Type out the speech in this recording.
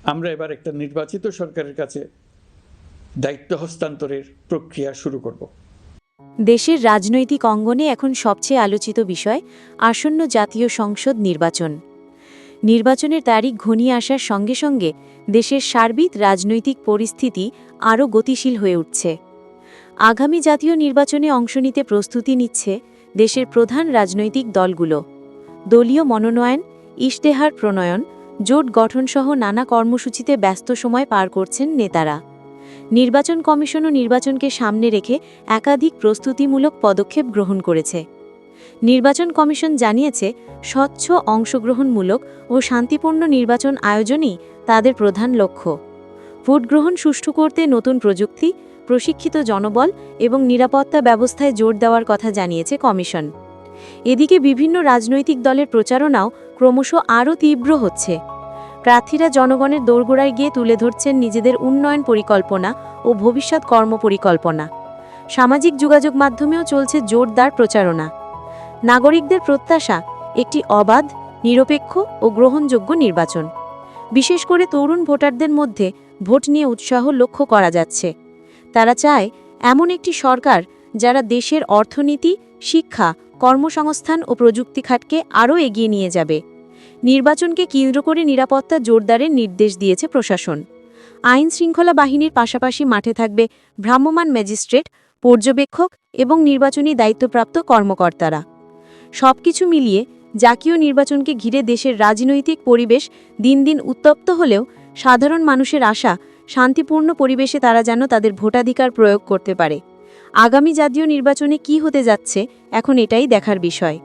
আমরা এবার একটা নির্বাচিত সরকারের কাছে দায়িত্ব হস্তান্তরের প্রক্রিয়া শুরু করব। দেশের রাজনৈতিক অঙ্গনে এখন সবচেয়ে আলোচিত বিষয় আসন্ন জাতীয় সংসদ নির্বাচন। নির্বাচনের তারিখ ঘনিয়ে আসার সঙ্গে সঙ্গে দেশের সার্বিক রাজনৈতিক পরিস্থিতি আরও গতিশীল হয়ে উঠছে। আগামী জাতীয় নির্বাচনে অংশ নিতে প্রস্তুতি নিচ্ছে দেশের প্রধান রাজনৈতিক দলগুলো। দলীয় মনোনয়ন, ইশতেহার প্রণয়ন, জোট গঠনসহ নানা কর্মসূচিতে ব্যস্ত সময় পার করছেন নেতারা। নির্বাচন কমিশনও নির্বাচনকে সামনে রেখে একাধিক প্রস্তুতিমূলক পদক্ষেপ গ্রহণ করেছে। নির্বাচন কমিশন জানিয়েছে, স্বচ্ছ, অংশগ্রহণমূলক ও শান্তিপূর্ণ নির্বাচন আয়োজনই তাদের প্রধান লক্ষ্য। ভোট গ্রহণ সুষ্ঠু করতে নতুন প্রযুক্তি, প্রশিক্ষিত জনবল এবং নিরাপত্তা ব্যবস্থায় জোর দেওয়ার কথা জানিয়েছে কমিশন। এদিকে বিভিন্ন রাজনৈতিক দলের প্রচারণাও ক্রমশ আরও তীব্র হচ্ছে। প্রার্থীরা জনগণের দোরগোড়ায় গিয়ে তুলে ধরছেন নিজেদের উন্নয়ন পরিকল্পনা ও ভবিষ্যৎ কর্মপরিকল্পনা। সামাজিক যোগাযোগ মাধ্যমেও চলছে জোরদার প্রচারণা। নাগরিকদের প্রত্যাশা একটি অবাধ, নিরপেক্ষ ও গ্রহণযোগ্য নির্বাচন। বিশেষ করে তরুণ ভোটারদের মধ্যে ভোট নিয়ে উৎসাহ লক্ষ্য করা যাচ্ছে। তারা চায় এমন একটি সরকার যারা দেশের অর্থনীতি, শিক্ষা, কর্মসংস্থান ও প্রযুক্তি খাতকে আরও এগিয়ে নিয়ে যাবে। নির্বাচনকে কেন্দ্র করে নিরাপত্তা জোরদারের নির্দেশ দিয়েছে প্রশাসন। আইন শৃঙ্খলা বাহিনীর পাশাপাশি মাঠে থাকবে ভ্রাম্যমাণ ম্যাজিস্ট্রেট, পর্যবেক্ষক এবং নির্বাচনী দায়িত্বপ্রাপ্ত কর্মকর্তারা। সবকিছু মিলিয়ে জাতীয় নির্বাচনকে ঘিরে দেশের রাজনৈতিক পরিবেশ দিন দিন উত্তপ্ত হলেও সাধারণ মানুষের আশা, শান্তিপূর্ণ পরিবেশে তারা যেন তাদের ভোটাধিকার প্রয়োগ করতে পারে। আগামী জাতীয় নির্বাচনে কি হতে যাচ্ছে এখন এটাই দেখার বিষয়।